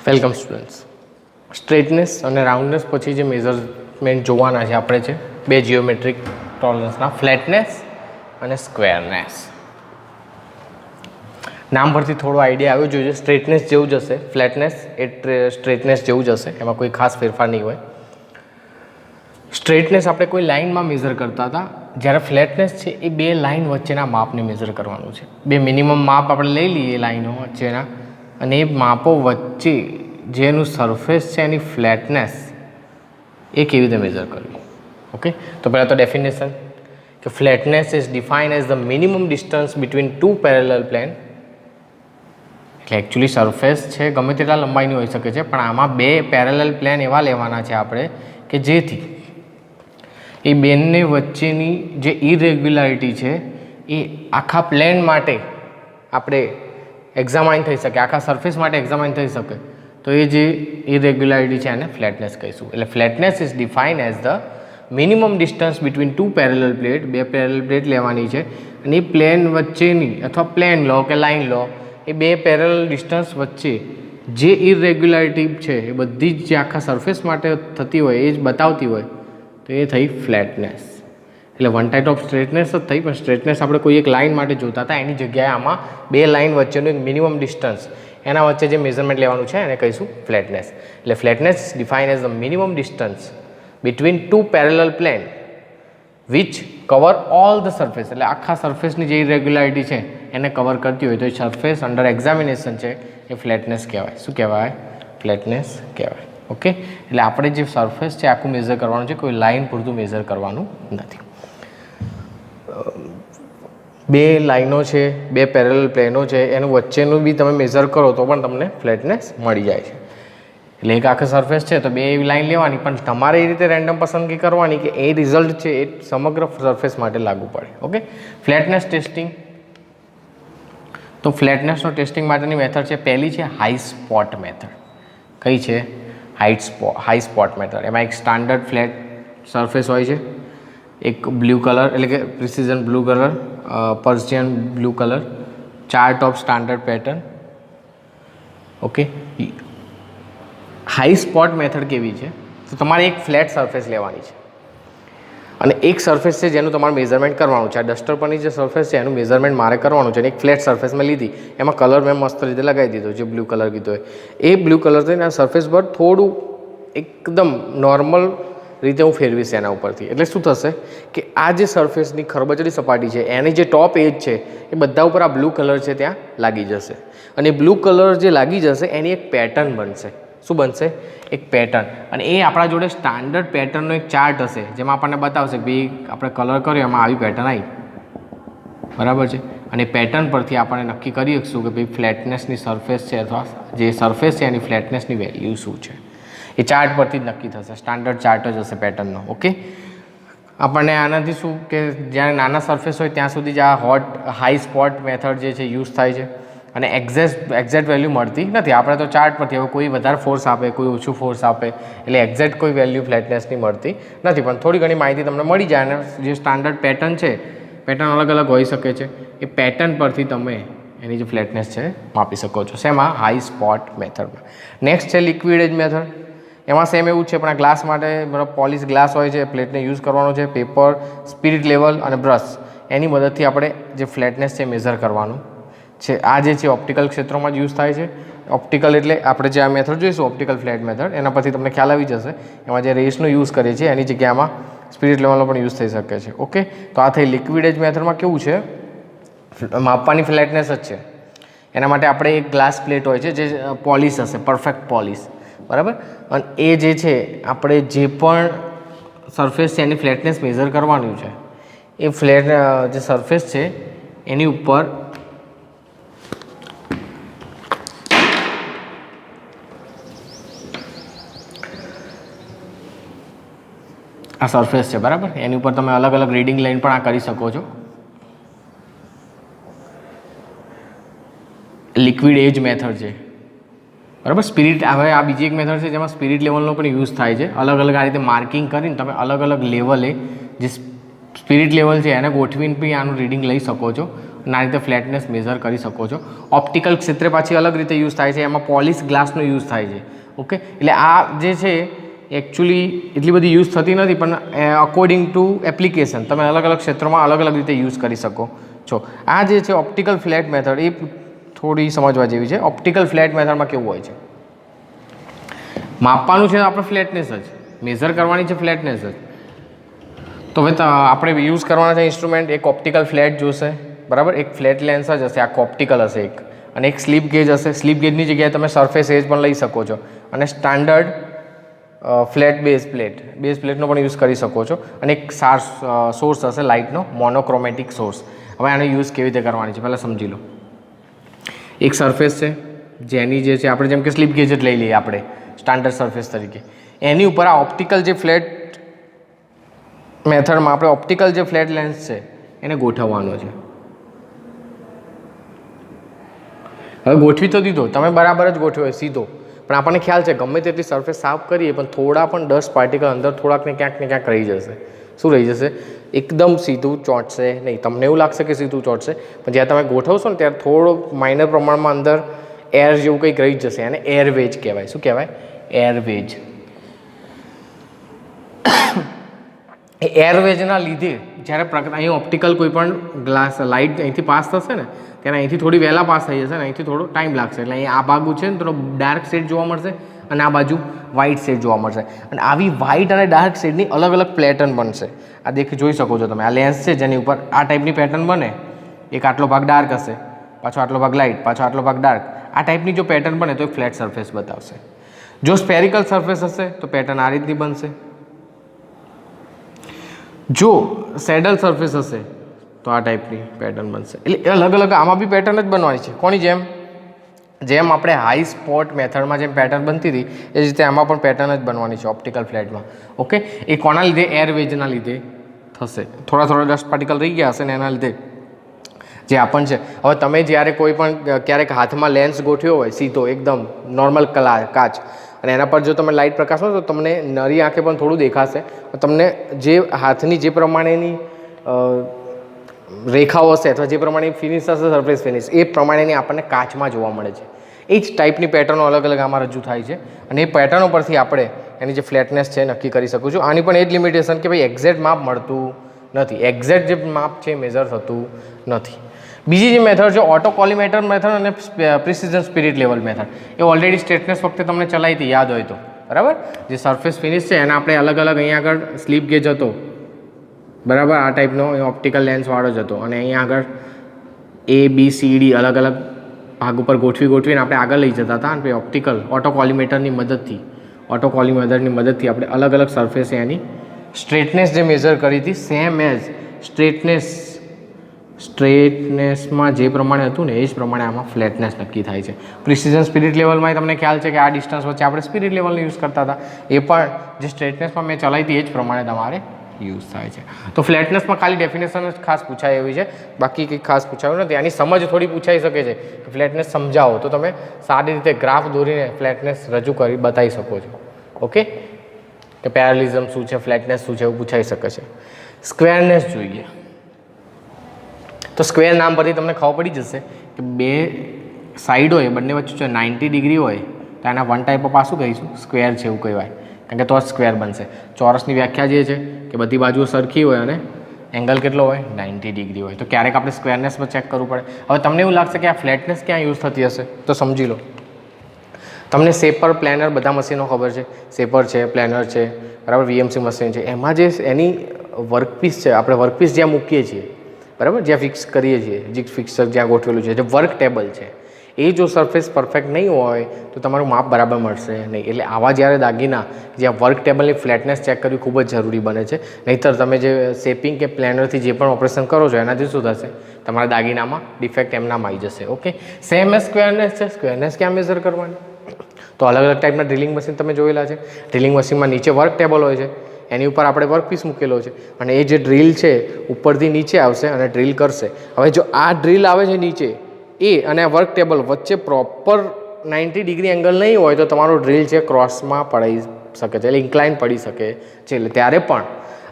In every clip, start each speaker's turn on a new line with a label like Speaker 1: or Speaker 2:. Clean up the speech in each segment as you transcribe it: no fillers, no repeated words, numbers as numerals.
Speaker 1: Welcome students. Straightness અને રાઉન્ડનેસ પછી જે મેઝરમેન્ટ જોવાના છે આપણે છે બે જીઓમેટ્રિક ટોલરન્સના, ફ્લેટનેસ અને સ્ક્વેરનેસ. નામ પરથી થોડો આઈડિયા આવ્યો જોઈએ. સ્ટ્રેટનેસ જેવું જ હશે, ફ્લેટનેસ એ સ્ટ્રેટનેસ જેવું જ હશે, એમાં કોઈ ખાસ ફેરફાર નહીં હોય. સ્ટ્રેટનેસ આપણે કોઈ લાઇનમાં મેઝર કરતા હતા, જ્યારે ફ્લેટનેસ છે એ બે લાઇન વચ્ચેના માપને મેઝર કરવાનું છે. બે મિનિમમ માપ આપણે લઈ લઈએ લાઇનો વચ્ચેના, અને એ માપો વચ્ચે જેનું સરફેસ છે એની ફ્લેટનેસ એ કેવી રીતે મેઝર કરવી. ઓકે, તો પહેલાં તો ડેફિનેશન કે flatness is defined as the minimum distance between two parallel plane. એટલે એકચ્યુઅલી સરફેસ છે ગમે તેટલા લંબાઈની હોઈ શકે છે, પણ આમાં બે પેરેલલ પ્લેન એવા લેવાના છે આપણે કે જેથી એ બેનને વચ્ચેની જે ઇરેગ્યુલારિટી છે એ આખા પ્લેન માટે આપણે એક્ઝામાઇન થઈ શકે, આખા સરફેસ માટે એક્ઝામાઇન થઈ શકે. તો એ જે ઇરેગ્યુલારિટી છે એને ફ્લેટનેસ કહીશું. એટલે flatness is define as the minimum distance between two parallel plate. બે પેરેલલ પ્લેટ લેવાની છે અને એ પ્લેન વચ્ચેની, અથવા પ્લેન લો કે લાઇન લો, એ બે પેરેલલ ડિસ્ટન્સ વચ્ચે જે ઇરેગ્યુલારિટી છે એ બધી જ જે આખા સરફેસ માટે થતી હોય એ જ બતાવતી હોય, તો એ થઈ ફ્લેટનેસ. એટલે વન ટાઈપ ઓફ સ્ટ્રેટનેસ જ થઈ, પણ સ્ટ્રેટનેસ આપણે કોઈ એક લાઇન માટે જોતા હતા, એની જગ્યાએ આમાં બે લાઇન વચ્ચેનું એક મિનિમમ ડિસ્ટન્સ, એના વચ્ચે જે મેઝરમેન્ટ લેવાનું છે એને કહીશું ફ્લેટનેસ. એટલે flatness define as the minimum distance between two parallel plane which cover all the surface. એટલે આખા સરફેસની જે ઇરેગ્યુલારિટી છે એને કવર કરતી હોય તો એ સરફેસ અંડર એક્ઝામિનેશન છે એ ફ્લેટનેસ કહેવાય. શું કહેવાય? ફ્લેટનેસ કહેવાય. ઓકે, એટલે આપણે જે સરફેસ છે આખું મેઝર કરવાનું છે, કોઈ લાઇન પૂરતું મેઝર કરવાનું નથી. બે લાઈનો છે, બે પેરેલલ પ્લેનો છે, એનું વચ્ચેનું બી તમે મેઝર કરો તો પણ તમને ફ્લેટનેસ મળી જાય છે. એટલે એક આખા સરફેસ છે તો બે એવી લાઈન લેવાની, પણ તમારે એ રીતે રેન્ડમ પસંદગી કરવાની કે એ રિઝલ્ટ છે એ સમગ્ર સરફેસ માટે લાગુ પડે. Okay, flatness testing. તો ફ્લેટનેસનો ટેસ્ટિંગ માટેની મેથડ છે, પહેલી છે હાઈ સ્પોટ મેથડ. કઈ છે? High spot method. એમાં એક સ્ટાન્ડર્ડ ફ્લેટ સરફેસ હોય છે, એક બ્લુ કલર એટલે કે precision blue colour, Persian blue colour, chart of standard pattern. Okay, high spot method કેવી છે? તો તમારે એક ફ્લેટ સરફેસ લેવાની છે અને એક સરફેસ છે જેનું તમારે મેઝરમેન્ટ કરવાનું છે. આ ડસ્ટર પરની જે સરફેસ છે એનું મેઝરમેન્ટ મારે કરવાનું છે, અને એક ફ્લેટ સરફેસ મેં લીધી, એમાં કલર મેં મસ્ત રીતે લગાવી દીધો, જે બ્લુ કલર કીધો હોય એ બ્લુ કલર થઈને આ સરફેસ પર થોડું એકદમ નોર્મલ રીતે હું ફેરવીશ એના ઉપરથી. એટલે શું થશે કે આ જે સરફેસની ખરબચડી સપાટી છે એની જે ટોપ એજ છે એ બધા ઉપર આ બ્લુ કલર છે ત્યાં લાગી જશે, અને બ્લુ કલર જે લાગી જશે એની એક પેટર્ન બનશે. શું બનશે? એક પેટર્ન. અને એ આપણા જોડે સ્ટાન્ડર્ડ પેટર્નનો એક ચાર્ટ હશે જેમાં આપણને બતાવશે કે ભાઈ આપણે કલર કર્યો એમાં આવી પેટર્ન આવી, બરાબર છે. અને પેટર્ન પરથી આપણે નક્કી કરી શકીશું કે ભાઈ ફ્લેટનેસની સરફેસ છે અથવા જે સરફેસ છે એની ફ્લેટનેસની વેલ્યુ શું છે. એ ચાર્ટ પરથી જ નક્કી થશે, સ્ટાન્ડર્ડ ચાર્ટ જ હશે પેટર્નનો. ઓકે, આપણને આનાથી શું કે જ્યારે નાના સરફેસ હોય ત્યાં સુધી જ આ હાઈ સ્પોટ મેથડ જે છે યુઝ થાય છે, અને એક્ઝેક્ટ વેલ્યુ મળતી નથી. આપણે તો ચાર્ટ પરથી હવે કોઈ વધારે ફોર્સ આપે, કોઈ ઓછું ફોર્સ આપે, એટલે એક્ઝેક્ટ કોઈ વેલ્યુ ફ્લેટનેસની મળતી નથી, પણ થોડી ઘણી માહિતી તમને મળી જાય. અને જે સ્ટાન્ડર્ડ પેટર્ન છે, પેટર્ન અલગ અલગ હોઈ શકે છે, એ પેટર્ન પરથી તમે એની જે ફ્લેટનેસ છે માપી શકો છો. શેમાં? હાઈ સ્પોટ મેથડમાં. નેક્સ્ટ છે લિક્વિડ એજ મેથડ. એમાં સેમ એવું જ છે, પણ આ ગ્લાસ માટે બરાબર પોલિશ ગ્લાસ હોય છે, પ્લેટને યુઝ કરવાનો છે, પેપર, સ્પિરિટ લેવલ અને બ્રશ, એની મદદથી આપણે જે ફ્લેટનેસ છે મેઝર કરવાનું છે. આ જે છે ઓપ્ટિકલ ક્ષેત્રોમાં જ યુઝ થાય છે. ઓપ્ટિકલ એટલે આપણે જે આ મેથડ જોઈશું, ઓપ્ટિકલ ફ્લેટ મેથડ, એના પરથી તમને ખ્યાલ આવી જશે. એમાં જે રેસનો યુઝ કરીએ છીએ એની જગ્યામાં સ્પિરિટ લેવલનો પણ યુઝ થઈ શકે છે. ઓકે, તો આ થઈ લિક્વિડ એજ મેથડમાં કેવું છે, માપવાની ફ્લેટનેસ જ છે. એના માટે આપણે એક ગ્લાસ પ્લેટ હોય છે જે પોલિશ હશે, પરફેક્ટ પોલિશ, બરાબર. અને એ જે છે આપણે જે પણ સરફેસ છે એની ફ્લેટનેસ મેઝર કરવાનું છે, એ ફ્લેટ જે સરફેસ છે એની ઉપર આ સરફેસ છે, બરાબર, એની ઉપર તમે અલગ અલગ રીડિંગ લાઈન પણ આ કરી શકો છો. લિક્વિડ એજ મેથડ છે, બરાબર. સ્પિરિટ, હવે આ બીજી એક મેથડ છે જેમાં સ્પિરિટ લેવલનો પણ યુઝ થાય છે. અલગ અલગ આ રીતે માર્કિંગ કરીને તમે અલગ અલગ લેવલે જે સ્પિરિટ લેવલ છે એને ગોઠવીને બી આનું રીડિંગ લઈ શકો છો. અને આ રીતે ફ્લેટનેસ મેઝર કરી શકો છો. ઓપ્ટિકલ ક્ષેત્રે પાછી અલગ રીતે યુઝ થાય છે, એમાં પોલિશ ગ્લાસનો યુઝ થાય છે. ઓકે, એટલે આ જે છે એકચ્યુઅલી એટલી બધી યુઝ થતી નથી, પણ અકોર્ડિંગ ટુ એપ્લિકેશન તમે અલગ અલગ ક્ષેત્રોમાં અલગ અલગ રીતે યુઝ કરી શકો છો. આ જે છે ઓપ્ટિકલ ફ્લેટ મેથડ એ થોડી સમજવા જેવી છે. ઓપ્ટિકલ ફ્લેટ મેથડમાં કેવું હોય છે, માપવાનું છે આપણે ફ્લેટનેસ જ, મેઝર કરવાની છે ફ્લેટનેસ જ. તો હવે આપણે યુઝ કરવાના છે ઇન્સ્ટ્રુમેન્ટ. એક ઓપ્ટિકલ ફ્લેટ જોશે, બરાબર, એક ફ્લેટ લેન્સ જ હશે, આખો ઓપ્ટિકલ હશે એક, અને એક સ્લીપ ગેજ હશે. સ્લીપ ગેજની જગ્યાએ તમે સરફેસ એજ પણ લઈ શકો છો, અને સ્ટાન્ડર્ડ ફ્લેટ બેઝ પ્લેટનો પણ યુઝ કરી શકો છો. અને એક સોર્સ હશે લાઇટનો, મોનોક્રોમેટિક સોર્સ. હવે આનો યુઝ કેવી રીતે કરવાની છે પહેલાં સમજી લો. એક સરફેસ છે જેની જે છે આપણે જેમ કે સ્લીપ ગેજ જ લઈ લઈએ આપણે સ્ટાન્ડર્ડ સરફેસ તરીકે. એની ઉપર આ ઓપ્ટિકલ જે ફ્લેટ મેથડમાં આપણે ઓપ્ટિકલ જે ફ્લેટ લેન્સ છે એને ગોઠવવાનો છે. હવે ગોઠવી તો દીધો તમે, બરાબર જ ગોઠવ્યો સીધો, પણ આપણને ખ્યાલ છે ગમે તેટલી સરફેસ સાફ કરીએ પણ થોડા પણ ડસ્ટ પાર્ટિકલ અંદર થોડાક ને ક્યાંક રહી જશે. શું રહી જશે? એકદમ સીધું ચોંટશે નહીં. તમને એવું લાગશે કે સીધું ચોંટશે, પણ જ્યારે તમે ગોઠવશો ને ત્યારે થોડો માઇનર પ્રમાણમાં અંદર એર જેવું કંઈક રહી જશે. એને એરવેજ કહેવાય. શું કહેવાય? એરવેજ. એ એરવેજના લીધે જ્યારે અહીં ઓપ્ટિકલ કોઈ પણ ગ્લાસ લાઇટ અહીંથી પાસ થશે ને ત્યારે અહીંથી થોડી વહેલા પાસ થઈ જશે ને અહીંથી થોડો ટાઈમ લાગશે. એટલે અહીં આ બાજુ છે ને થોડો ડાર્ક શેડ જોવા મળશે અને આ બાજુ વ્હાઇટ શેડ જોવા મળશે. અને આવી વ્હાઇટ અને ડાર્ક શેડની અલગ અલગ પેટર્ન બનશે. આ જોઈ શકો છો તમે. આ લેન્સ છે જેની ઉપર આ ટાઈપની પેટર્ન બને. એક આટલો ભાગ ડાર્ક હશે, પાછો આટલો ભાગ લાઇટ, પાછો આટલો ભાગ ડાર્ક. આ ટાઈપની જો પેટર્ન બને તો એક ફ્લેટ સરફેસ બતાવશે. જો સ્પેરિકલ સરફેસ હશે તો પેટર્ન આ રીતની બનશે. જો સેડલ સરફેસ હશે તો આ ટાઈપની પેટર્ન બનશે. એટલે અલગ અલગ આમાં બી પેટર્ન જ બનવાની છે. કોની જેમ આપણે હાઈ સ્પોટ મેથડમાં જેમ પેટર્ન બનતી હતી એ જ રીતે આમાં પણ પેટર્ન જ બનવાની છે ઓપ્ટિકલ ફ્લેટમાં. ઓકે, એ કોના લીધે? એરવેજના લીધે થશે. થોડા ડસ્ટ પાર્ટિકલ રહી ગયા હશે ને એના લીધે જે આપણ છે. હવે તમે જ્યારે કોઈ પણ ક્યારેક હાથમાં લેન્સ ગોઠવ્યો હોય સીધો એકદમ નોર્મલ કાચ, અને એના પર જો તમે લાઇટ પ્રકાશો તો તમને નરી આંખે પણ થોડું દેખાશે. તમને જે હાથની જે પ્રમાણેની રેખાઓ હશે અથવા જે પ્રમાણે ફિનિશ હશે સરફેસ ફિનિશ એ પ્રમાણેની આપણને કાચમાં જોવા મળે છે. એ જ ટાઈપની પેટર્નો અલગ અલગ આમાં રજૂ થાય છે. અને એ પેટર્નો પરથી આપણે એની જે ફ્લેટનેસ છે નક્કી કરી શકું છું. આની પણ એ જ લિમિટેશન કે ભાઈ એક્ઝેક્ટ માપ મળતું નથી. એક્ઝેક્ટ જે માપ છે મેઝર થતું નથી. બીજી જે મેથડ છે ઓટો કોલિમેટર મેથડ અને પ્રિસિઝન સ્પિરિટ લેવલ મેથડ. એ ઓલરેડી સ્ટ્રેટનેસ વખતે તમને ચલાવી હતી યાદ હોય તો, બરાબર. જે સરફેસ ફિનિશ છે એને આપણે અલગ અલગ અહીંયા આગળ સ્લીપ ગેજ હતો, બરાબર, આ ટાઈપનો ઓપ્ટિકલ લેન્સવાળો જ હતો. અને અહીંયા આગળ ABCD અલગ અલગ ભાગ ઉપર ગોઠવીને આપણે આગળ લઈ જતા હતા. અને પછી ઓપ્ટિકલ ઓટો કોલિમેટરની મદદથી આપણે અલગ અલગ સરફેસે એની સ્ટ્રેટનેસ જે મેઝર કરી હતી સેમ એઝ સ્ટ્રેટનેસમાં જે પ્રમાણે હતું ને એ જ પ્રમાણે આમાં ફ્લેટનેસ નક્કી થાય છે. પ્રિસિઝન સ્પિરિટ લેવલમાં તમને ખ્યાલ છે કે આ ડિસ્ટન્સ વચ્ચે આપણે સ્પિરિટ લેવલનો યુઝ કરતા હતા. એ પણ જે સ્ટ્રેટનેસમાં મેં ચલાવી હતી એ જ પ્રમાણે તમારે યુઝ થાય છે. તો ફ્લેટનેસમાં ખાલી ડેફિનેશન જ ખાસ પૂછાય એવી છે, બાકી કંઈ ખાસ પૂછાયું નથી. આની સમજ થોડી પૂછાઈ શકે છે. ફ્લેટનેસ સમજાવો તો તમે સારી રીતે ગ્રાફ દોરીને ફ્લેટનેસ રજૂ કરી બતાવી શકો છો. ઓકે, કે પેરાલિઝમ શું છે, ફ્લેટનેસ શું છે એવું પૂછાઈ શકે છે. સ્ક્વેરનેસ જોઈએ તો સ્ક્વેર નામ પરથી તમને ખબર પડી જશે કે બે સાઈડ હોય બંને વચ્ચે જો 90 ડિગ્રી હોય તો એના વન ટાઈપ ઓફ આ શું કહીશું? સ્ક્વેર છે એવું કહેવાય, કારણ કે તો જ સ્ક્વેર બનશે. ચોરસની વ્યાખ્યા જે છે કે બધી બાજુઓ સરખી હોય અને એંગલ કેટલો હોય? 90 ડિગ્રી હોય. તો ક્યારેક આપણે સ્ક્વેરનેસમાં ચેક કરવું પડે. હવે તમને એવું લાગશે કે આ ફ્લેટનેસ ક્યાં યુઝ થતી હશે તો સમજી લો. તમને શેપર, પ્લેનર બધા મશીનો ખબર છે. શેપર છે, પ્લેનર છે, બરાબર, VMC મશીન છે. એમાં જે એની વર્કપીસ છે, આપણે વર્કપીસ જ્યાં મૂકીએ છીએ, બરાબર, જ્યાં ફિક્સ કરીએ છીએ, જે ફિક્સર જ્યાં ગોઠવેલું છે, જે વર્ક ટેબલ છે, એ જો સરફેસ પરફેક્ટ નહીં હોય તો તમારું માપ બરાબર મળશે નહીં. એટલે આવા જ્યારે દાગીના જ્યાં વર્ક ટેબલની ફ્લેટનેસ ચેક કરવી ખૂબ જ જરૂરી બને છે. નહીંતર તમે જે શેપિંગ કે પ્લેનરથી જે પણ ઓપરેશન કરો છો એનાથી શું થશે? તમારા દાગીનામાં ડિફેક્ટ એમનામ આવી જશે. ઓકે, સેમ એઝ સ્ક્વેરનેસ છે. સ્ક્વેરનેસ ક્યાં મેઝર કરવાની? તો અલગ અલગ ટાઈપના ડ્રિલિંગ મશીન તમે જોયેલા છે. ડ્રિલિંગ મશીનમાં નીચે વર્ક ટેબલ હોય છે, એની ઉપર આપણે વર્કપીસ મૂકેલો છે અને એ જે ડ્રીલ છે ઉપરથી નીચે આવશે અને ડ્રીલ કરશે. હવે જો આ ડ્રીલ આવે છે નીચે એ અને આ વર્ક ટેબલ વચ્ચે પ્રોપર 90 ડિગ્રી એંગલ નહીં હોય તો તમારું ડ્રીલ છે ક્રોસમાં પડી શકે છે, એટલે ઇન્ક્લાઇન પડી શકે છે. એટલે ત્યારે પણ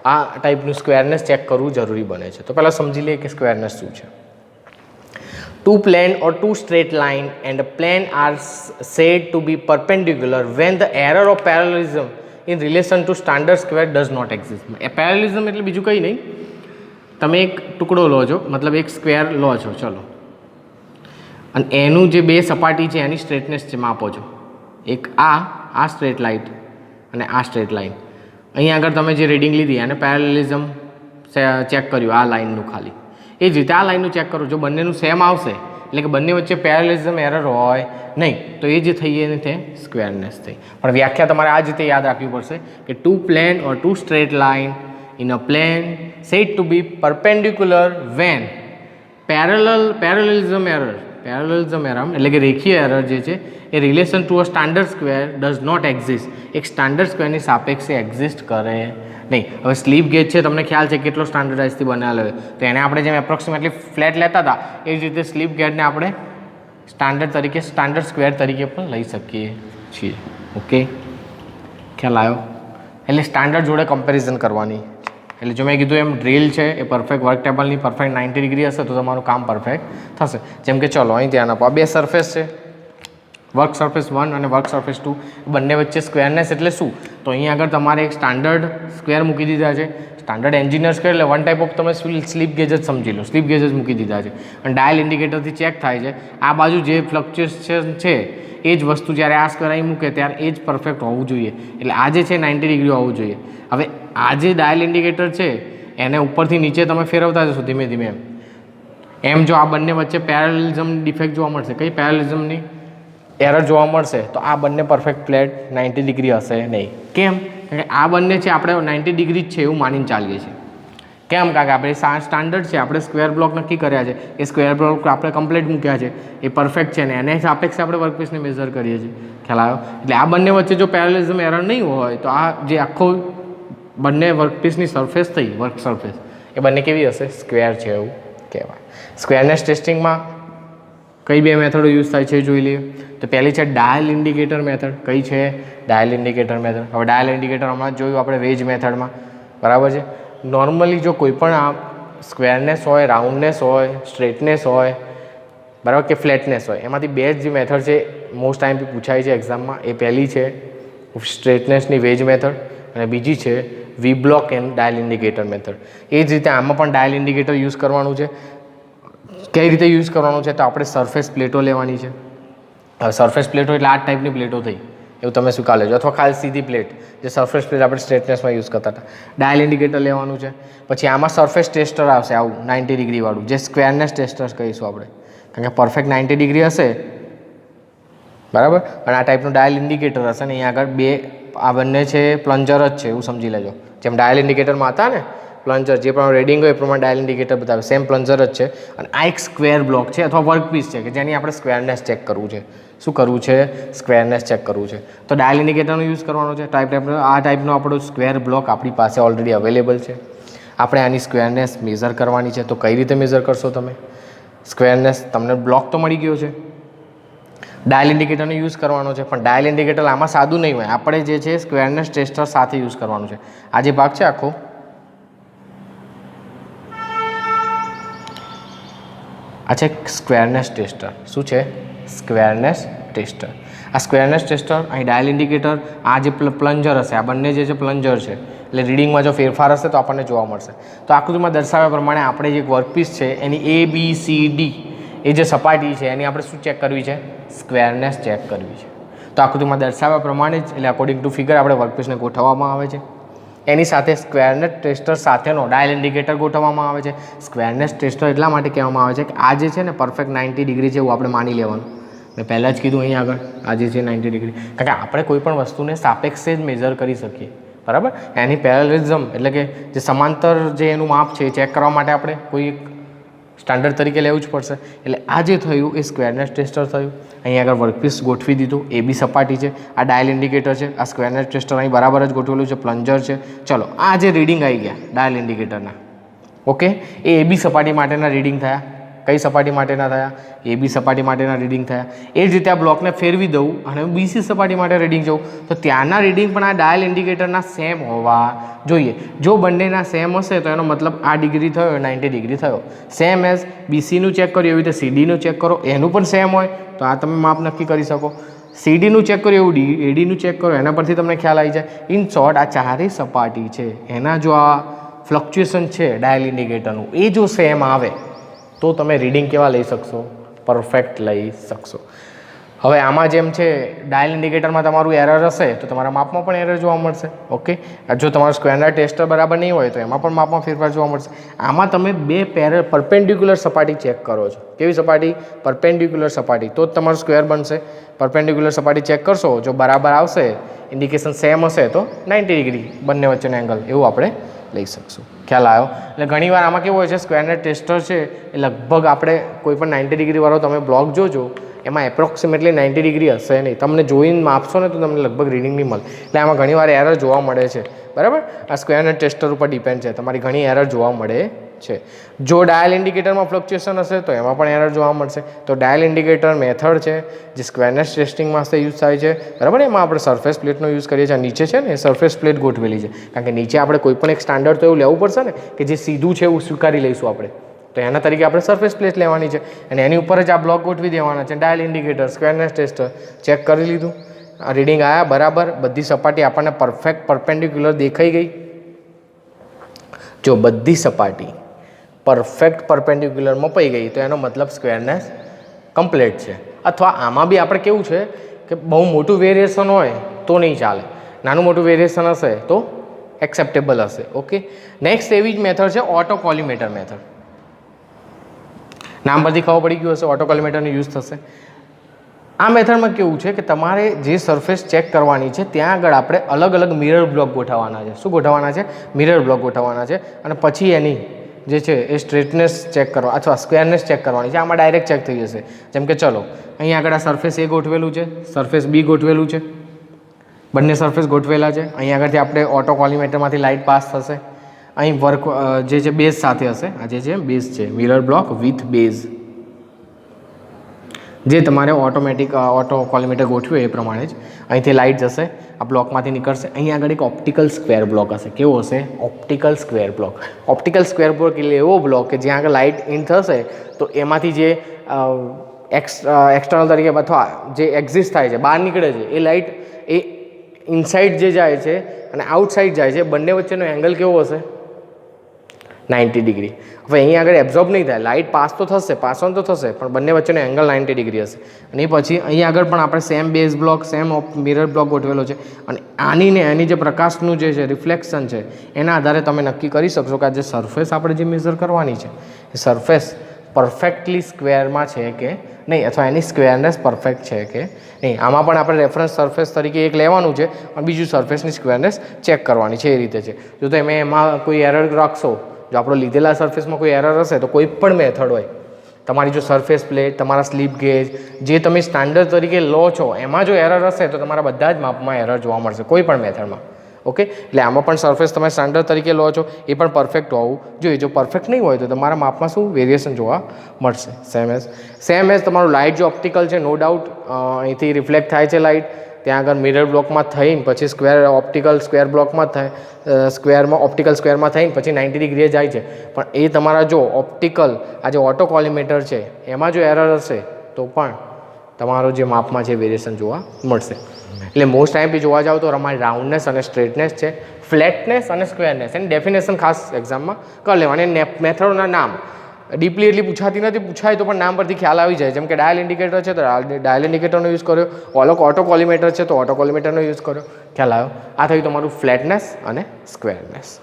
Speaker 1: આ ટાઈપનું સ્ક્વેરનેસ ચેક કરવું જરૂરી બને છે. તો પહેલાં સમજી લઈએ કે સ્ક્વેરનેસ શું છે. Two plane or two straight line and a plane are said to be perpendicular when the error of parallelism in relation to standard square does not exist. Parallelism એટલે બીજું કંઈ નહીં, તમે એક ટુકડો લો છો, મતલબ એક સ્ક્વેર લો છો, ચલો, અને એનું જે બે સપાટી છે એની સ્ટ્રેટનેસ છે માપો છો, એક આ સ્ટ્રેટ લાઇન અને આ સ્ટ્રેટ લાઇન. અહીં આગળ તમે જે રીડિંગ લીધી એને પેરેલલિઝમ ચેક કર્યું આ લાઇનનું ખાલી. એ જ રીતે આ લાઇનનું ચેક કરો, જો બંનેનું સેમ આવશે એટલે કે બંને વચ્ચે પેરેલલિઝમ એરર હોય નહીં તો એ જે થઈ એને તે સ્ક્વેરનેસ થઈ. પણ વ્યાખ્યા તમારે આ જ રીતે યાદ રાખવી પડશે કે two plane or two straight line in a plane said to be perpendicular when parallelism error એટલે કે રેખીય એરર જે છે એ relation to a standard square does not exist, એક સ્ટાન્ડર્ડ સ્ક્વેરની સાપેક્ષે એક્ઝિસ્ટ કરે નહીં. હવે સ્લીપ ગેજ છે, તમને ખ્યાલ છે કેટલો સ્ટાન્ડર્ડાઇઝથી બનાવેલો હોય, તો એને આપણે જેમ એપ્રોક્સિમેટલી ફ્લેટ લેતા હતા એ જ રીતે સ્લીપ ગેજને આપણે સ્ટાન્ડર્ડ સ્ક્વેર તરીકે પણ લઈ શકીએ છીએ. ઓકે, ખ્યાલ આવ્યો? એટલે સ્ટાન્ડર્ડ જોડે કમ્પેરિઝન કરવાની. એટલે જો મેં કીધું એમ ડ્રીલ છે એ પરફેક્ટ વર્ક ટેબલની પરફેક્ટ 90 ડિગ્રી હશે તો તમારું કામ પરફેક્ટ થશે. જેમ કે ચલો અહીં ધ્યાન આપો, આ બે સરફેસ છે, વર્ક સરફેસ 1 અને વર્ક સરફેસ 2, બંને વચ્ચે સ્ક્વેરનેસ એટલે શું? તો અહીં આગળ તમારે એક સ્ટાન્ડર્ડ સ્ક્વેર મૂકી દીધા છે. સ્ટાન્ડર્ડ એન્જિનિયર સ્ક્વેર એટલે વન ટાઈપ ઓફ તમે સ્લીપ ગેજ જ સમજી લો, સ્લીપ ગેજ જ મૂકી દીધા છે અને ડાયલ ઇન્ડિકેટરથી ચેક થાય છે આ બાજુ જે ફ્લક્ચ્યુએશન છે એ જ વસ્તુ જ્યારે આ સ્ક્વેર અહીં મૂકે ત્યારે એ જ પરફેક્ટ હોવું જોઈએ. એટલે આ જે છે 90 ડિગ્રી હોવું જોઈએ. હવે આ જે ડાયલ ઇન્ડિકેટર છે એને ઉપરથી નીચે તમે ફેરવતા જશો ધીમે ધીમે એમ જો આ બંને વચ્ચે પેરેલલિઝમ ડિફેક્ટ જોવા મળશે, કઈ પેરેલલિઝમની એરર જોવા મળશે, તો આ બંને પરફેક્ટ ફ્લેટ 90 ડિગ્રી હશે નહીં. કેમ? કારણ કે આ બંને છે આપણે 90 ડિગ્રી જ છે એવું માનીને ચાલીએ છીએ. કેમ? કારણ કે આપણે સ્ટાન્ડર્ડ છે, આપણે સ્ક્વેર બ્લોક નક્કી કર્યા છે, એ સ્ક્વેર બ્લોક આપણે કમ્પ્લીટ મૂક્યા છે, એ પરફેક્ટ છે ને એને સાપેક્ષે આપણે વર્કપીસને મેઝર કરીએ છીએ. ખ્યાલ આવ્યો? એટલે આ બંને વચ્ચે જો પેરેલલિઝમ એરર નહીં હોય તો આ જે આખો બંને વર્કપીસની સરફેસ થઈ, વર્ક સરફેસ, એ બંને કેવી હશે? સ્ક્વેર છે એવું કહેવાય. સ્ક્વેરનેસ ટેસ્ટિંગમાં કઈ બે મેથડો યુઝ થાય છે જોઈ લઈએ. તો પહેલી છે ડાયલ ઇન્ડિકેટર મેથડ. કઈ છે? Dial indicator method. હવે ડાયલ ઇન્ડિકેટર હમણાં જોયું આપણે વેજ મેથડમાં, બરાબર છે. નોર્મલી જો કોઈ પણ આ સ્ક્વેરનેસ હોય, રાઉન્ડનેસ હોય, સ્ટ્રેટનેસ હોય, બરાબર, કે ફ્લેટનેસ હોય, એમાંથી બે જ જે મેથડ છે મોસ્ટ ટાઈમથી પૂછાય છે એક્ઝામમાં. એ પહેલી છે સ્ટ્રેટનેસની વેજ મેથડ અને બીજી છે V block and dial indicator method. એ જ રીતે આમાં પણ ડાયલ ઇન્ડિકેટર યુઝ કરવાનું છે. કઈ રીતે યુઝ કરવાનું છે? તો આપણે સરફેસ પ્લેટો લેવાની છે. હવે સરફેસ પ્લેટો એટલે આ ટાઈપની પ્લેટો થઈ એવું તમે શું લેજો, અથવા ખાલી સીધી પ્લેટ જે સરફેસ પ્લેટ આપણે સ્ટ્રેટનેસમાં યુઝ કરતા હતા. ડાયલ ઇન્ડિકેટર લેવાનું છે. પછી આમાં સરફેસ ટેસ્ટર આવશે આવું 90 ડિગ્રીવાળું, જે સ્ક્વેરનેસ ટેસ્ટર કહીશું આપણે, કારણ કે પરફેક્ટ 90 ડિગ્રી હશે, બરાબર. અને આ ટાઈપનું ડાયલ ઇન્ડિકેટર હશે ને અહીંયા આગળ બે આ બંને છે પ્લન્જર જ છે એવું સમજી લેજો. જેમ ડાયલ ઇન્ડિકેટરમાં હતા ને પ્લન્જર, જે પ્રમાણે રેડિંગ હોય એ પ્રમાણે ડાયલ ઇન્ડિકેટર બતાવે, સેમ પ્લન્જર જ છે. અને આ એક સ્ક્વેર બ્લોક છે અથવા વર્કપીસ છે કે જેની આપણે સ્ક્વેરનેસ ચેક કરવું છે. શું કરવું છે? સ્ક્વેરનેસ ચેક કરવું છે. તો ડાયલ ઇન્ડિકેટરનો યુઝ કરવાનો છે. આ ટાઈપનો આપણો સ્ક્વેર બ્લોક આપણી પાસે ઓલરેડી અવેલેબલ છે. આપણે આની સ્ક્વેરનેસ મેઝર કરવાની છે. તો કઈ રીતે મેઝર કરશો તમે સ્ક્વેરનેસ? તમને બ્લોક તો મળી ગયો છે, ડાયલ ઇન્ડિકેટરનો યુઝ કરવાનો છે, પણ ડાયલ ઇન્ડિકેટર આમાં સાદું નહીં હોય, આપણે જે છે સ્ક્વેરનેસ ટેસ્ટર સાથે યુઝ કરવાનું છે. આ જે ભાગ છે આખો, આ છે સ્ક્વેરનેસ ટેસ્ટર. શું છે? Squareness tester. આ સ્ક્વેરનેસ ટેસ્ટર, અહીં ડાયલ ઇન્ડિકેટર, આ જે પ્લન્જર હશે, આ બંને જે છે પ્લન્જર છે, એટલે રીડિંગમાં જો ફેરફાર હશે તો આપણને જોવા મળશે. તો આકૃતિમાં દર્શાવ્યા પ્રમાણે આપણે જે વર્કપીસ છે એની ABCD એ જે સપાટી છે એની આપણે શું ચેક કરવી છે? સ્ક્વેરનેસ ચેક કરવી છે. તો આકૃતિમાં દર્શાવ્યા પ્રમાણે જ, એટલે અકોર્ડિંગ ટુ ફિગર આપણે વર્કપીસને ગોઠવવામાં આવે છે. એની સાથે સ્ક્વેરનેસ ટેસ્ટર સાથેનો ડાયલ ઇન્ડિકેટર ગોઠવવામાં આવે છે. સ્ક્વેરનેસ ટેસ્ટર એટલા માટે કહેવામાં આવે છે કે આ જે છે ને પરફેક્ટ 90 ડિગ્રી છે એવું આપણે માની લેવાનું. મેં પહેલાં જ કીધું અહીં આગળ આ જે છે 90 ડિગ્રી, કારણ કે આપણે કોઈ પણ વસ્તુને સાપેક્ષે જ મેઝર કરી શકીએ, બરાબર. એની પેરેલલિઝમ એટલે કે જે સમાંતર જે એનું માપ છે એ ચેક કરવા માટે આપણે કોઈ એક સ્ટાન્ડર્ડ તરીકે લેવું જ પડશે. એટલે આ જે થયું એ સ્ક્વેરનેસ ટેસ્ટર થયું. અહીં આગળ વર્કપીસ ગોઠવી દીધું, એ બી સપાટી છે, આ ડાયલ ઇન્ડિકેટર છે, આ સ્ક્વેરનેસ ટેસ્ટર અહીં બરાબર જ ગોઠવેલું છે, પ્લન્જર છે. ચલો, આ જે રીડિંગ આવી ગયા ડાયલ ઇન્ડિકેટરના, ઓકે, એ બી સપાટી માટેના રીડિંગ થયા. કઈ સપાટી માટેના થયા? AB સપાટી માટેના રીડિંગ થયા. એ જ રીતે આ બ્લોકને ફેરવી દઉં અને BC સપાટી માટે રીડિંગ જોઉં તો ત્યાંના રીડિંગ પણ આ ડાયલ ઇન્ડિકેટરના સેમ હોવા જોઈએ. જો બંનેના સેમ હશે તો એનો મતલબ આ ડિગ્રી થયો 90 ડિગ્રી થયો. સેમ એઝ BCનું ચેક કર્યું એવી રીતે CDનું ચેક કરો, એનું પણ સેમ હોય તો આ તમે માપ નક્કી કરી શકો. CDનું ચેક કર્યું એવું ADનું ચેક કરો, એના પરથી તમને ખ્યાલ આવી જાય. ઇન શોર્ટ આ ચારેય સપાટી છે એના જો આ ફ્લક્ચ્યુએશન છે ડાયલ ઇન્ડિકેટરનું એ જો સેમ આવે તો તમે રીડિંગ કેવા લઈ શકશો? પરફેક્ટ લઈ શકશો. હવે આમાં જેમ છે ડાયલ ઇન્ડિકેટરમાં તમારું એરર હશે તો તમારા માપમાં પણ એરર જોવા મળશે. ઓકે, જો તમારું સ્ક્વેરના ટેસ્ટર બરાબર નહીં હોય તો એમાં પણ માપમાં ફેરફાર જોવા મળશે. આમાં તમે બે પરપેન્ડિક્યુલર સપાટી ચેક કરો છો. કેવી સપાટી? પરપેન્ડિક્યુલર સપાટી, તો જ તમારું સ્ક્વેર બનશે. પરપેન્ડિક્યુલર સપાટી ચેક કરશો, જો બરાબર આવશે, ઇન્ડિકેશન સેમ હશે તો 90 ડિગ્રી બંને વચ્ચેનો એંગલ એવું આપણે લઈ શકશું. ખ્યાલ આવ્યો? એટલે ઘણીવાર આમાં કેવું હોય છે, સ્ક્વેરના ટેસ્ટર છે એ લગભગ આપણે કોઈ પણ 90 ડિગ્રીવાળો તમે બ્લોક જોજો એમાં એપ્રોક્સિમેટલી 90 ડિગ્રી હશે નહીં. તમને જોઈને માપશો ને તો તમને લગભગ રીડિંગ નહીં મળે. એટલે આમાં ઘણીવાર એરર જોવા મળે છે. બરાબર, આ સ્ક્વેરના ટેસ્ટર ઉપર ડિપેન્ડ છે, તમારી ઘણી એરર જોવા મળે છે. જો ડાયલ ઇન્ડિકેટરમાં ફ્લક્ચ્યુએશન હશે તો એમાં પણ એરર જોવા મળશે. તો ડાયલ ઇન્ડિકેટર મેથડ છે જે સ્ક્વેરનેસ ટેસ્ટિંગમાં યુઝ થાય છે. બરાબર, એમાં આપણે સરફેસ પ્લેટનો યુઝ કરીએ છીએ. નીચે છે ને સરફેસ પ્લેટ ગોઠવેલી છે, કારણ કે નીચે આપણે કોઈ પણ એક સ્ટાન્ડર્ડ તો એવું લેવું પડશે ને કે જે સીધું છે એવું સ્વીકારી લઈશું આપણે. તો એના તરીકે આપણે સરફેસ પ્લેટ લેવાની છે અને એની ઉપર જ આ બ્લોક ગોઠવી દેવાના છે. Dial indicator, squareness tester check કરી લીધું, રીડિંગ આવ્યા બરાબર, બધી સપાટી આપણને પરફેક્ટ પરપેન્ડિક્યુલર દેખાઈ ગઈ. જો બધી સપાટી પરફેક્ટ પરપેન્ડિક્યુલર મપાઈ ગઈ તો એનો મતલબ સ્ક્વેરનેસ કમ્પ્લીટ છે. અથવા આમાં બી આપણે કેવું છે કે બહુ મોટું વેરિએશન હોય તો નહીં ચાલે, નાનું મોટું વેરિએશન હશે તો એક્સેપ્ટેબલ હશે. ઓકે, નેક્સ્ટ એવી જ મેથડ છે ઓટો કોલિમેટર મેથડ. નામ પરથી ખબર પડી ગયું હશે ઓટો કોલિમેટરનો યુઝ થશે. આ મેથડમાં કેવું છે કે તમારે જે સરફેસ ચેક કરવાની છે ત્યાં આગળ આપણે અલગ અલગ મિરર બ્લોક ગોઠવવાના છે. શું ગોઠવવાના છે? મિરર બ્લોક ગોઠવવાના છે. અને પછી એની જે છે એ સ્ટ્રેટનેસ ચેક કરવા અથવા સ્ક્વેરનેસ ચેક કરવાની છે. આમાં ડાયરેક્ટ ચેક થઈ જશે. જેમ કે ચલો અહીં આગળ આ સરફેસ A ગોઠવેલું છે, સરફેસ B ગોઠવેલું છે, બંને સરફેસ ગોઠવેલા છે. અહીં આગળથી આપણે ઓટો કોલિમેટરમાંથી લાઇટ પાસ થશે. અહીં વર્ક જે છે બેઝ સાથે હશે. આ જે છે બેઝ છે, મિરર બ્લોક વિથ બેઝ, જે તમારે ઓટોમેટિક ઓટો કોલિમેટર ગોઠવ્યું એ પ્રમાણે જ અહીંથી લાઇટ જશે, આ બ્લોકમાંથી નીકળશે. અહીં આગળ એક ઓપ્ટિકલ સ્ક્વેર બ્લોક હશે. કેવો હશે? Optical square block. Optical square block એટલે એવો બ્લોક કે જ્યાં આગળ લાઇટ ઇન થશે તો એમાંથી જે એક્સટર્નલ તરીકે અથવા જે એક્ઝિસ્ટ થાય છે, બહાર નીકળે છે, એ લાઇટ એ ઇનસાઇડ જે જાય છે અને આઉટસાઇડ જાય છે, બંને વચ્ચેનો એંગલ કેવો હશે? 90 ડિગ્રી. હવે અહીં આગળ એબ્ઝોર્બ નહીં થાય, લાઇટ પાસ તો થશે, પાસ ઓન તો થશે, પણ બંને વચ્ચેનો એંગલ 90 ડિગ્રી હશે. અને એ પછી અહીં આગળ પણ આપણે same base block, same mirror block ગોઠવેલો છે. અને આની ને એની જે પ્રકાશનું જે છે રિફ્લેક્શન છે એના આધારે તમે નક્કી કરી શકશો કે આ જે સરફેસ આપણે જે મેઝર કરવાની છે એ સરફેસ પરફેક્ટલી સ્ક્વેરમાં છે કે નહીં, અથવા એની સ્ક્વેરનેસ પરફેક્ટ છે કે નહીં. આમાં પણ આપણે રેફરન્સ સરફેસ તરીકે એક લેવાનું છે અને બીજું સરફેસની સ્ક્વેરનેસ ચેક કરવાની છે. એ રીતે છે. જો તમે એમાં કોઈ એરર રાખશો, જો આપણો લીધેલા સરફેસમાં કોઈ એરર હશે તો કોઈ પણ મેથડ હોય, તમારી જો સરફેસ પ્લેટ, તમારા સ્લીપ ગેજ જે તમે સ્ટાન્ડર્ડ તરીકે લો છો એમાં જો એરર હશે તો તમારા બધા જ માપમાં એરર જોવા મળશે કોઈ પણ મેથડમાં. ઓકે, એટલે આમાં પણ સરફેસ તમે સ્ટાન્ડર્ડ તરીકે લો છો એ પણ પરફેક્ટ હોવું જોઈએ. જો પરફેક્ટ નહીં હોય તો તમારા માપમાં શું વેરિએશન જોવા મળશે? સેમ એઝ તમારું લાઇટ જો ઓપ્ટિકલ છે, નો ડાઉટ અહીંથી રિફ્લેક્ટ થાય છે લાઇટ, ત્યાં આગળ મિરર બ્લોકમાં થઈને પછી ઓપ્ટિકલ સ્ક્વેર બ્લોકમાં થાય, સ્ક્વેરમાં ઓપ્ટિકલ સ્ક્વેરમાં થઈને પછી 90 ડિગ્રીએ જાય છે. પણ એ તમારા જો ઓપ્ટિકલ આ જે ઓટો કોલિમેટર છે એમાં જો એરર હશે તો પણ તમારો જે માપમાં છે વેરિએશન જોવા મળશે. એટલે મોસ્ટ ટાઈમ બી જોવા જાવ તો તમારી રાઉન્ડનેસ અને સ્ટ્રેટનેસ છે, ફ્લેટનેસ અને સ્ક્વેરનેસ, એની ડેફિનેશન ખાસ એક્ઝામમાં કરી લેવાની. મેથડોના નામ ડીપલી એટલી પૂછાતી નથી, પૂછાય તો પણ નામ પરથી ખ્યાલ આવી જાય. જેમ કે ડાયલ ઇન્ડિકેટર છે તો ડાયલ ઇન્ડિકેટરનો યુઝ કર્યો, ઓટો કોલિમેટર છે તો ઓટો કોલિમેટરનો યુઝ કર્યો. ખ્યાલ આવ્યો? આ થયું તમારું ફ્લેટનેસ અને સ્ક્વેરનેસ.